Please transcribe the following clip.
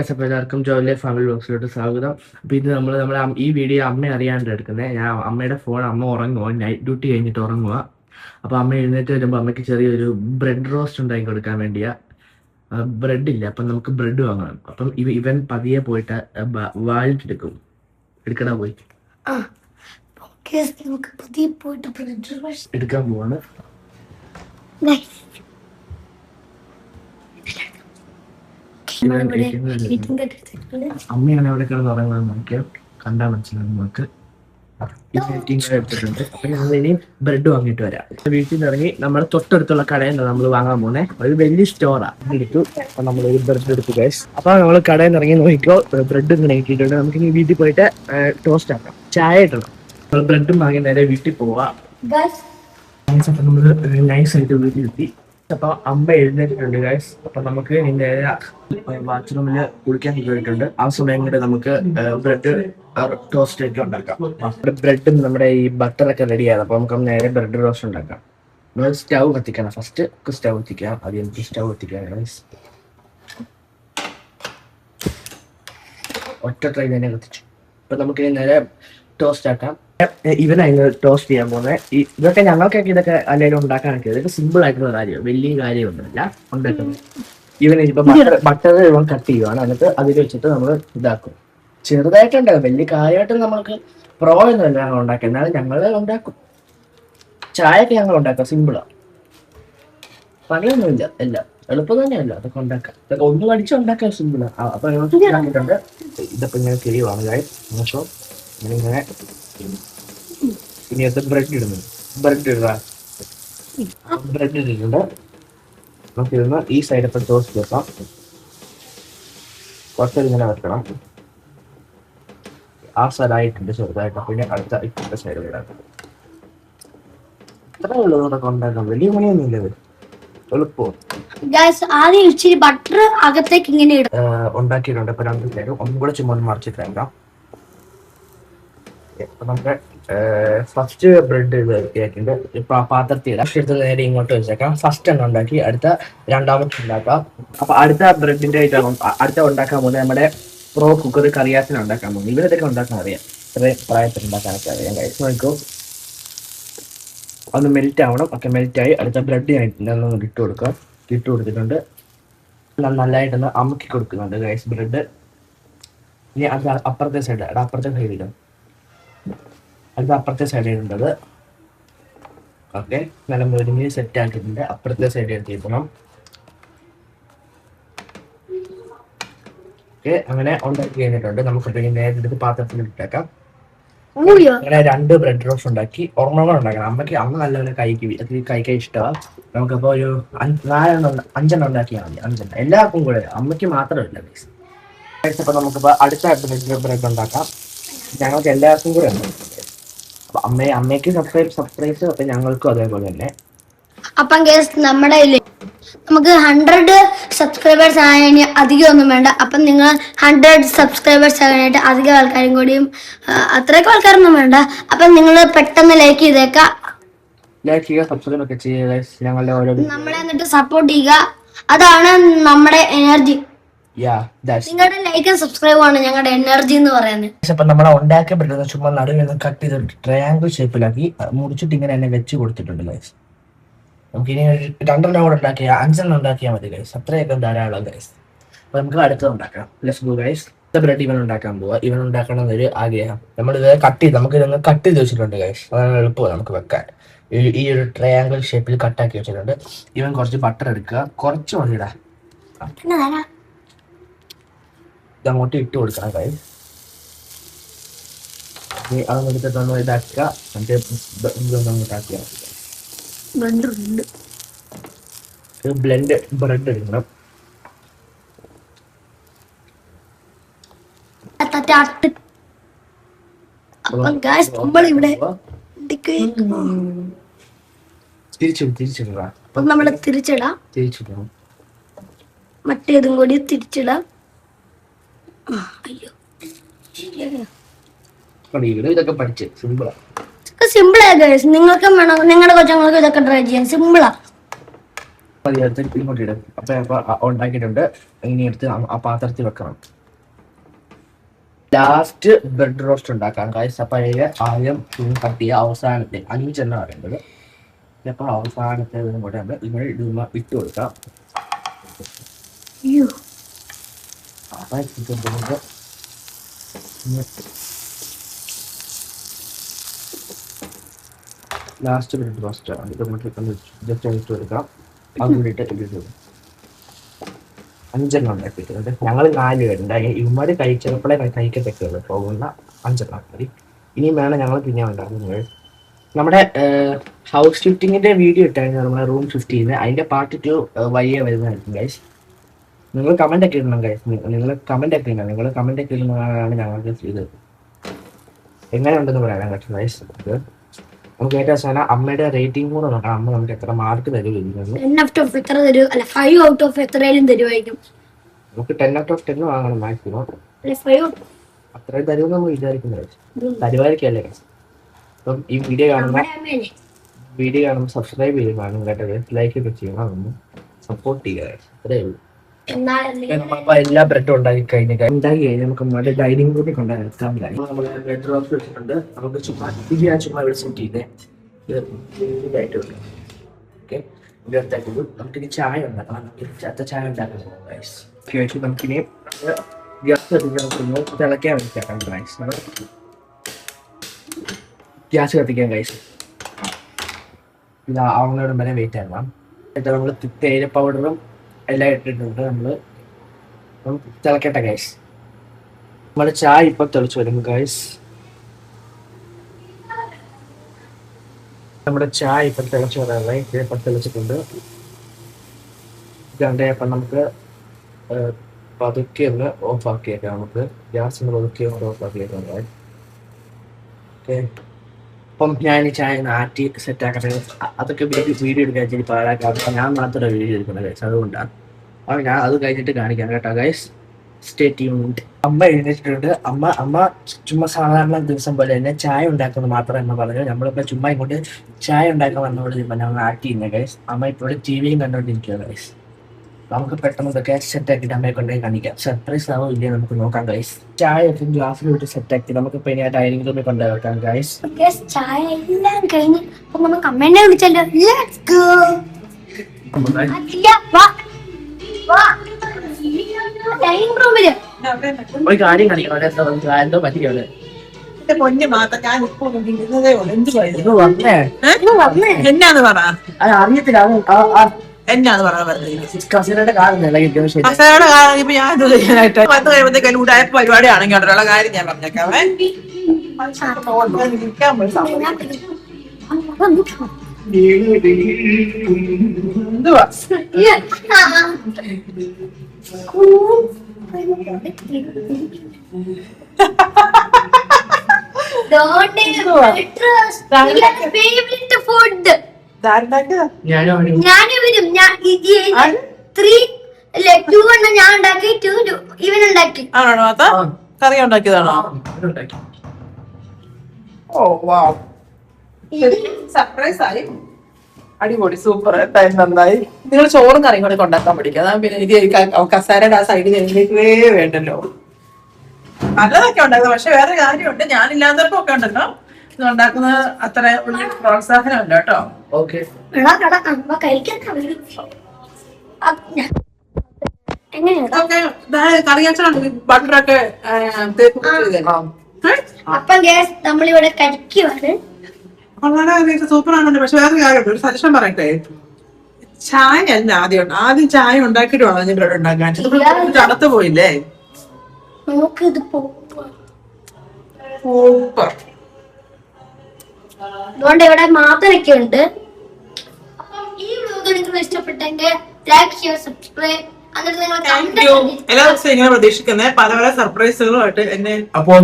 അപ്പോൾ എല്ലാവർക്കും ജോലി ഫാമിലി ബോക്സിലോട്ട് സ്വാഗതം. അപ്പോൾ ഇത് നമ്മൾ ഈ വീഡിയോ അമ്മ അറിയാണ്ട് എടുക്കുന്നത്. ഞാൻ അമ്മയുടെ ഫോൺ അമ്മ ഉറങ്ങുക, നൈറ്റ് ഡ്യൂട്ടി കഴിഞ്ഞിട്ട് ഉറങ്ങുക. അപ്പോൾ അമ്മ എഴുന്നേറ്റ് വരുമ്പോൾ അമ്മയ്ക്ക് ചെറിയൊരു ബ്രെഡ് റോസ്റ്റ് ഉണ്ടാക്കി കൊടുക്കാൻ വേണ്ടിയാ. ബ്രെഡ് ഇല്ല, അപ്പം നമുക്ക് ബ്രെഡ് വാങ്ങണം. അപ്പം ഇവൻ പതിയെ പോയിട്ട് വാൾട്ട് എടുക്കണ പോയി എടുക്കാൻ പോവാണ്. അമ്മയാണ് എവിടെ കിടന്ന് ഉറങ്ങുന്നത് നോക്കിയാൽ കണ്ടാൽ മനസ്സിലാവും നമുക്ക്. എടുത്തിട്ടുണ്ട്. അപ്പൊ ഞങ്ങൾ ഇനി ബ്രെഡ് വാങ്ങിയിട്ട് വരാം. വീട്ടിൽ നിന്ന് ഇറങ്ങി നമ്മുടെ തൊട്ടടുത്തുള്ള കടയിൽ നിന്ന് നമ്മൾ വാങ്ങാൻ പോകുന്നത് ഒരു വലിയ സ്റ്റോറാണ്. എടുത്തു നമ്മളൊരു ബ്രെഡ് എടുത്തു ഗൈസ്. അപ്പൊ നമ്മൾ കടയിൽ നിന്ന് ഇറങ്ങി നോക്കിക്കോ, ബ്രെഡ് ഇങ്ങനെ ഇട്ടിട്ടുണ്ട്. നമുക്ക് ഇനി വീട്ടിൽ പോയിട്ട് ടോസ്റ്റ് ആക്കാം, ചായ ഇട്ടണം. നമ്മൾ ബ്രെഡും വാങ്ങി നേരെ വീട്ടിൽ പോവാം. അപ്പൊ നമ്മള് നൈസ് ആയിട്ട് വീട്ടിലെത്തി. അപ്പൊ അമ്മ എഴുന്നേറ്റിട്ടുണ്ട് ഗൈസ്. അപ്പൊ നമുക്ക് ഇതിന്റെ ബാത്റൂമില് കുളിക്കാൻ പോയിട്ടുണ്ട്. ആ സമയം കൊണ്ട് നമുക്ക് ബ്രെഡ് ടോസ്റ്റ് ഒക്കെ ഉണ്ടാക്കാം. ബ്രെഡും നമ്മുടെ ഈ ബട്ടറൊക്കെ റെഡിയാണ്. അപ്പൊ നമുക്ക് നേരെ ബ്രെഡ് ടോസ്റ്റ് ഉണ്ടാക്കാം. നമ്മൾ സ്റ്റൗ കത്തിക്കണം. ഫസ്റ്റ് സ്റ്റൗ കത്തിക്കാം. ആദ്യം എനിക്ക് സ്റ്റൗ കത്തിക്കാം ഗൈസ്. ഒറ്റ ട്രൈ തന്നെ കത്തിച്ചു. അപ്പൊ നമുക്ക് നേരെ ടോസ്റ്റ് ആക്കാം. ഇവനായിരുന്നു ടോസ്റ്റ് ചെയ്യാൻ പോകുന്നത്. ഇതൊക്കെ ഞങ്ങൾക്കൊക്കെ ഇതൊക്കെ അല്ലെങ്കിൽ ഉണ്ടാക്കാനൊക്കെ ഇതൊക്കെ സിമ്പിൾ ആയിട്ടുള്ള കാര്യം, വലിയ കാര്യമൊന്നുമില്ല ഉണ്ടാക്കുന്നത്. ഇവൻ ഇപ്പൊ ബട്ടർ ഇവൻ കട്ട് ചെയ്യുവാണ്. എന്നിട്ട് അതിൽ വെച്ചിട്ട് നമ്മൾ ഇതാക്കും. ചെറുതായിട്ടുണ്ടാകും, വലിയ കാര്യമായിട്ട് നമ്മൾക്ക് പ്രോ ഒന്നുമില്ല ഞങ്ങൾ ഉണ്ടാക്കുക. എന്നാലും ഞങ്ങൾ ഉണ്ടാക്കും. ചായയൊക്കെ ഞങ്ങൾ ഉണ്ടാക്കാം, സിമ്പിളാണ്, പണിയൊന്നുമില്ല. എല്ലാം എളുപ്പം തന്നെയല്ല അതൊക്കെ ഉണ്ടാക്കാം. ഇതൊക്കെ ഒന്ന് പഠിച്ചുണ്ടാക്കാൻ സിമ്പിളാണ്. അപ്പൊ ഉണ്ടാക്കിയിട്ടുണ്ട്. ഇതൊക്കെ ഇങ്ങനെ ചെയ്യുവാണ് കാര്യം. അപ്പോൾ ഇങ്ങനെ ഇനി അത് ബ്രെഡ് ഇടുന്നു. ബ്രെഡ് ഇട്ടിട്ടുണ്ട്. നമുക്ക് ഇടുന്ന ഈ സൈഡ് ഇപ്പം ടോസ്റ്റ് വെക്കാം. കുറച്ചൊരു ഇങ്ങനെ വെക്കണം. ആ സൈഡായിട്ടുണ്ട് ചെറുതായിട്ട്. പിന്നെ അടുത്ത ഇപ്പോഴത്തെ സൈഡ് ഇടാം. ഇത്രേ ഉള്ളൂ ഇതൊക്കെ ഉണ്ടാക്കാം. വലിയ പണിയൊന്നുമില്ല ഇത്, എളുപ്പവും. ആദ്യം ഇച്ചിരി ബട്ടർ അകത്തേക്ക് ഇങ്ങനെ ഉണ്ടാക്കിയിട്ടുണ്ട്. ഇപ്പൊ രണ്ടു സൈഡും ഒന്നും കൂടെ ചുമ്മാ മറിച്ചിട്ട് വെക്കാം. നമ്മുടെ ഫസ്റ്റ് ബ്രെഡ് ഇതാക്കിയിട്ടുണ്ട്. ഇപ്പൊ പാത്രത്തിൽ എടുത്ത് നേരെ ഇങ്ങോട്ട് വെച്ചേക്കാം. ഫസ്റ്റ് എണ്ണം ഉണ്ടാക്കി അടുത്ത രണ്ടാമത്തെ ഉണ്ടാക്കാം. അപ്പൊ അടുത്ത ബ്രെഡിന്റെ അടുത്ത ഉണ്ടാക്കാൻ പോകുന്നത് നമ്മുടെ പ്രോ കുക്കർ കറിയാസിന് ഉണ്ടാക്കാൻ പോകുന്നത്. ഇവരതൊക്കെ ഉണ്ടാക്കാൻ അറിയാം, ഇത്രയും പ്രായത്തിൽ ഉണ്ടാക്കാനൊക്കെ അറിയാം. കഴിച്ച് നോക്കൂ, ഒന്ന് മെൽറ്റ് ആവണം. ഒക്കെ മെൽറ്റായി അടുത്ത ബ്രെഡ് ഞാൻ ഇട്ട് കൊടുക്കാം. ഇട്ട് കൊടുത്തിട്ടുണ്ട്. നല്ലതായിട്ടൊന്ന് അമുക്കി കൊടുക്കുന്നുണ്ട് ഗൈസ് ബ്രെഡ്. ഇനി അത് അപ്പുറത്തെ സൈഡ് അപ്പുറത്തെ സൈഡിലും അത് അപ്പുറത്തെ സൈഡിലുണ്ടത്. ഓക്കെ, നല്ല മുരിഞ്ഞ് സെറ്റ് ആക്കിയിട്ടുണ്ട്. അപ്പുറത്തെ സൈഡിൽ എത്തിക്കണം. ഓക്കെ, അങ്ങനെ ഉണ്ടാക്കി കഴിഞ്ഞിട്ടുണ്ട്. നമുക്ക് പിന്നെ നേരെ എടുത്ത് പാത്രത്തിൽ ഇട്ടേക്കാം. അങ്ങനെ 2 ബ്രെഡ് റോസ്റ്റ് ഉണ്ടാക്കി. ഒരെണ്ണം ഉണ്ടാക്കണം. അമ്മ നല്ലപോലെ കഴിക്കാൻ ഇഷ്ടമാണ്. നമുക്കപ്പോൾ ഒരു 5 ഉണ്ടാക്കിയാൽ മതി. 5 എല്ലാവർക്കും കൂടെ, അമ്മയ്ക്ക് മാത്രമല്ല. അപ്പൊ നമുക്കിപ്പോൾ അടുത്ത ബ്രെഡ് ഉണ്ടാക്കാം. ഞങ്ങൾക്ക് എല്ലാവർക്കും കൂടെ ഉണ്ട്. അപ്പൊ അമ്മയ്ക്ക് സർപ്രൈസ്. അപ്പൊ ഞങ്ങൾക്കും അതേപോലെ തന്നെ. അപ്പം നമ്മുടെ നമുക്ക് 100 സബ്സ്ക്രൈബേഴ്സ് ആയതിന് അധികം ഒന്നും വേണ്ട. അപ്പം നിങ്ങൾ 100 സബ്സ്ക്രൈബേഴ്സ് ആകാനായിട്ട് അധികം ആൾക്കാരും കൂടിയും അത്രയൊക്കെ ആൾക്കാരൊന്നും വേണ്ട. അപ്പം നിങ്ങൾ പെട്ടെന്ന് ലൈക്ക് ചെയ്തേക്കാം. ലൈക്ക് ചെയ്യുക, സബ്സ്ക്രൈബ് ഒക്കെ ചെയ്യുക. ഞങ്ങളുടെ ഓരോ നമ്മളെ എന്നിട്ട് സപ്പോർട്ട് ചെയ്യുക. അതാണ് നമ്മുടെ എനർജി. നിങ്ങളുടെ ലൈക്കും സബ്സ്ക്രൈബും ആണ് ഞങ്ങളുടെ എനർജി എന്ന് പറയുന്നത്. അപ്പൊ നമ്മളെ ഉണ്ടാക്കിയ ബ്രെഡ് ചുമ്മാ നടുവിൽ കട്ട് ചെയ്ത് ട്രയാങ്കിൾ ഷേപ്പിലാക്കി മുറിച്ചിട്ട് ഇങ്ങനെ തന്നെ വെച്ച് കൊടുത്തിട്ടുണ്ട് ഗൈസ്. നമുക്ക് ഇനി 2 കൂടെ ഉണ്ടാക്കിയാൽ 5 ഉണ്ടാക്കിയാൽ മതി ഗൈസ്. അത്രയൊക്കെ ധാരാളം ഗൈസ്. അപ്പൊ നമുക്ക് അടുത്തത് ഉണ്ടാക്കാം. Let's go guys. ബ്രെഡ് ഇവൻ ഉണ്ടാക്കാൻ പോവാ. ഇവൻ ഉണ്ടാക്കണം എന്നൊരു ആഗ്രഹം. നമ്മളിത് നമുക്ക് ഇതൊന്ന് കട്ട് ചെയ്ത് വെച്ചിട്ടുണ്ട് ഗൈസ്. അതാണ് എളുപ്പമാണ് നമുക്ക് വെക്കാൻ. ഈ ഒരു ട്രയാങ്കിൾ ഷേപ്പിൽ കട്ടാക്കി വെച്ചിട്ടുണ്ട്. ഇവൻ കുറച്ച് ബട്ടർ എടുക്കുക, കുറച്ച് മതിയിടാ. ഇതങ്ങോട്ട് ഇട്ട് കൊടുക്കണം ഗൈസ്. അതൊന്നും എടുത്തിട്ടൊന്ന് ഇതാക്കുക. മറ്റേ ഇതൊന്നിട്ടാക്കിയാൽ ബ്ലെൻഡ് ബ്രെഡ് എടുക്കണം. തിരിച്ചിടാം. നമ്മള് തിരിച്ചിടാം. മറ്റേതും കൂടി തിരിച്ചിടാം. അയ്യോ, ഇതൊക്കെ പഠിച്ച് സിമ്പിളാ. സിമ്പിളാ ഗൈസ്. നിങ്ങൾക്കും വേണം, നിങ്ങളുടെ കൊച്ചുങ്ങൾക്ക് ഇതൊക്കെ ട്രൈ ചെയ്യാൻ. സിമ്പിളാ. എടുത്ത് ഇങ്ങോട്ട് ഇടും. അപ്പൊ ഉണ്ടാക്കിയിട്ടുണ്ട്. ഇനി എടുത്ത് ആ പാത്രത്തിൽ വെക്കണം. ലാസ്റ്റ് ബ്രെഡ് റോസ്റ്റ് ഉണ്ടാക്കാം ഗൈസ്. അപ്പൊ അതിൽ ആദ്യം കട്ട് ചെയ്യുക. അവസാനത്തെ 5 എണ്ണം വേണ്ടത്. അപ്പൊ അവസാനത്തെ കൂടെ ഇവിടെ ഇട്ട് കൊടുക്കാം. ലാസ്റ്റ് ബ്രെഡ് റോസ്റ്റ് ആണ്. ഇത് ജസ്റ്റ് ഇട്ട് കൊടുക്കാം. അത് കൂടിയിട്ട് ഇട്ടിട്ട് 5 എണ്ണം ഉണ്ടാക്കിയിട്ടുണ്ട്. ഞങ്ങൾ 4 പേരുണ്ട്. ഇവന്മാര് ചിലപ്പോഴേ കഴിക്കത്തൊക്കെയുള്ളൂ. പോകുന്ന 5 എണ്ണം മതി. ഇനിയും വേണം ഞങ്ങൾ പിന്നെ ഉണ്ടാക്കുന്നത്. നമ്മുടെ ഹൗസ് ഷിഫ്റ്റിങ്ങിന്റെ വീഡിയോ ഇട്ടായിരുന്നു. നമ്മുടെ റൂം ഷിഫ്റ്റ് ചെയ്യുന്നത്. അതിന്റെ പാർട്ട് 2 വഴിയെ വരുന്നതായിരിക്കും ഗൈസ്. നിങ്ങൾ കമന്റ് ഒക്കെ ഇടണം ഗൈസ്. നിങ്ങൾ കമന്റ് ഒക്കെ ഇടുന്നതാണ് ഞങ്ങൾക്ക് ചെയ്തത്. എങ്ങനെ ഉണ്ടെന്ന് പറയാൻ കേട്ടോ ഗൈസ്. നമുക്ക് ഏറ്റവും അവസാനം അമ്മയുടെ റേറ്റിംഗ് കൂടെ നോക്കാം. അമ്മ നമുക്ക് എത്ര മാർക്ക് തരുമെന്ന്. 10 ഔട്ട് ഓഫ് എത്ര തരും? അല്ല 5 ഔട്ട് ഓഫ് എത്രയും തരുമായിരിക്കും. നമുക്ക് 10 ഔട്ട് ഓഫ് 10 വാങ്ങണം മാക്സിമം. 5 അത്രയും തരുമെന്ന് നമ്മൾ വിചാരിക്കുന്നത്. തരുമായിരിക്കല്ലേ. അപ്പം ഈ വീഡിയോ കാണുമ്പോൾ സബ്സ്ക്രൈബ് ചെയ്ത് കാണും കേട്ടോ. ലൈക്ക് ഒക്കെ ചെയ്യണം. ഒന്ന് സപ്പോർട്ട് ചെയ്യുക. അത്രേ ഉള്ളൂ. നമ്മളിപ്പോ എല്ലാ ബ്രെഡും ഉണ്ടാക്കി കഴിഞ്ഞാൽ നമുക്ക് നമ്മുടെ ഡൈനിങ് റൂമിൽ കൊണ്ടുവരാം. നമ്മൾ ബ്രെഡ് റോസ്റ്റ് വെച്ചിട്ടുണ്ട്. നമുക്ക് ചുമ്മാ ഇവിടെ സെറ്റ് ചെയ്തേ. ഇതായിട്ടുണ്ട്. ഓക്കെ, ഇതെടുത്താക്കിട്ട് നമുക്കിനി ചായ ഉണ്ടാക്കണം. ചായ ഉണ്ടാക്കാൻ നമുക്കിനി ഗ്യാസ് തിളയ്ക്കാൻ വേണ്ടിയിട്ടാക്കാം ഗൈസ്. ഗ്യാസ് കത്തിക്കാൻ ഗൈസ്. ഇത് ആവുന്നോടും വരെ വെയിറ്റ് ആക്കാം. എന്നിട്ട് നമ്മൾ തേയില പൗഡറും എല്ലാം ഇട്ടിട്ടുണ്ട്. നമ്മൾ തിളക്കട്ടെ ഗൈസ്. നമ്മുടെ ചായ ഇപ്പൊ തിളച്ച് വരും ഗൈസ്. നമ്മുടെ ചായ ഇപ്പൊ തിളച്ച് വരാറായി. ഇപ്പൊ തിളച്ചിട്ടുണ്ട്. അപ്പം നമുക്ക് പതുക്കെ ഒന്ന് ഓഫ് ആക്കിയേക്കാം. നമുക്ക് ഗ്യാസ് ഒന്ന് പതുക്കെ ഒന്ന് ഓഫ് ആക്കിയേക്കാം. ഓക്കെ, അപ്പം ഞാൻ ഈ ചായ ആറ്റി സെറ്റ് ആക്കട്ടെ. അതൊക്കെ വീഡിയോ എടുക്കാൻ ഇച്ചിരി പാഴാക്കാം. ഞാൻ മാത്രമേ വീഡിയോ എടുക്കുന്നത് ഗൈസ്. അതുകൊണ്ടാണ്. അപ്പോൾ ഞാൻ അത് കഴിഞ്ഞിട്ട് കാണിക്കാം കേട്ടോ ഗൈസ്. Stay tuned. അമ്മ എഴുന്നേറ്റിട്ടുണ്ട്. അമ്മ ചുമ്മാ സാധാരണ ദിവസം പോലെ തന്നെ ചായ ഉണ്ടാക്കുന്നത് മാത്രം എന്ന് പറഞ്ഞു. നമ്മളിപ്പോൾ ചുമ്മാ ഇങ്ങോട്ട് ചായ ഉണ്ടാക്കാൻ വന്നോട് ഞങ്ങൾ ആക്ട് ചെയ്യുന്നത് ഗൈസ്. അമ്മ ഇപ്പോൾ ടിവിയും കണ്ടോണ്ടിരിക്കുക ഗൈസ്. നമുക്ക് പെട്ടെന്ന് ഇതൊക്കെ സെറ്റ് ആക്കിയിട്ട് അമ്മയെ കൊണ്ടുപോയി കാണിക്കാം. സർപ്രൈസ് ആവോ ഇല്ലേ നമുക്ക് നോക്കാം ഗൈസ്. ചായ ഒക്കെ ഗ്ലാസ്സിലോട്ട് സെറ്റ് ആക്കി നമുക്കിപ്പോ ഇനി ആ ഡൈനിങ് റൂമിൽ കൊണ്ടുപോയി വെക്കാം ഗൈസ്. ചായ എല്ലാം കഴിഞ്ഞ് നമുക്ക് അമ്മേനെ വിളിച്ചല്ലോ. Let's go. ഡൈനിങ് റൂമില് ഒരു കാര്യം കാണിക്കണം. എന്തോ പറ്റിയാണ്. പൊന്നു മാത്രം ഞാൻ ഇപ്പൊ ഇരുന്നതേ ഉള്ളൂ. എന്ത് എന്നാന്ന് പറ. അത് അറിയത്തില്ല. എന്നാന്ന് പറയാൻ കസിനയുടെ കാര്യം ഇപ്പൊ ഞാൻ ഇത് ചെയ്യാനായിട്ട് വന്ന് കഴിയുമ്പോഴത്തേക്കും ഉടായ പരിപാടിയാണെങ്കിൽ ഉള്ള കാര്യം ഞാൻ പറഞ്ഞേക്കാവേ. എന്തുവാ ഫുഡ് ഞാനിവരും ഞാൻ 2 എണ്ണം ഞാൻ ഉണ്ടാക്കി 2 ഇവൻ ഉണ്ടാക്കി. ആണോ അതാ കറി ഉണ്ടാക്കിയതാണോ? ഓ വാവ്, സർപ്രൈസ് ആയി. അടിപൊളി, സൂപ്പർ, നന്നായി. നിങ്ങൾ ചോറും കറിയും കൂടെ ഉണ്ടാക്കാൻ പഠിക്കുക. അതാ പിന്നെ എനിക്ക് കസാരയുടെ ആ സൈഡിൽ എനിക്കേ വേണ്ടല്ലോ. നല്ലതൊക്കെ ഉണ്ടാക്കുന്നത്. പക്ഷെ വേറെ കാര്യമുണ്ട്, ഞാനില്ലാത്തവർക്കൊക്കെ ഉണ്ടല്ലോ ഇത് ഉണ്ടാക്കുന്നത് അത്ര വലിയ പ്രോത്സാഹനമല്ല കേട്ടോ. കറിയാച്ചാണ് ബട്ടറൊക്കെ നമ്മളിവിടെ കഴിക്കുവാണ്. വളരെ സൂപ്പർ ആണല്ലോ. പക്ഷെ വേറെ കാര്യമുണ്ട്, ഒരു സജഷൻ പറയട്ടെ. ചായ അല്ല ആദ്യം ചായ ഉണ്ടാക്കിയിട്ട് വേണം നിങ്ങൾ ഇവിടെ ഉണ്ടാക്കാൻ. തണുത്ത് പോയില്ലേ? സൂപ്പർ. അതുകൊണ്ട് ഇവിടെ മാത്തനൊക്കെ ഉണ്ട്. അപ്പം ഈ വ്ലോഗ് നിങ്ങൾക്ക് ഇഷ്ടപ്പെട്ടെങ്കിൽ ലൈക്ക് ഷെയർ സബ്സ്ക്രൈബ്. എല്ലാ ദിവസവും ഇങ്ങനെ പ്രതീക്ഷിക്കുന്നത് പല പല സർപ്രൈസുകളുമായിട്ട് എന്നെ. അപ്പോൾ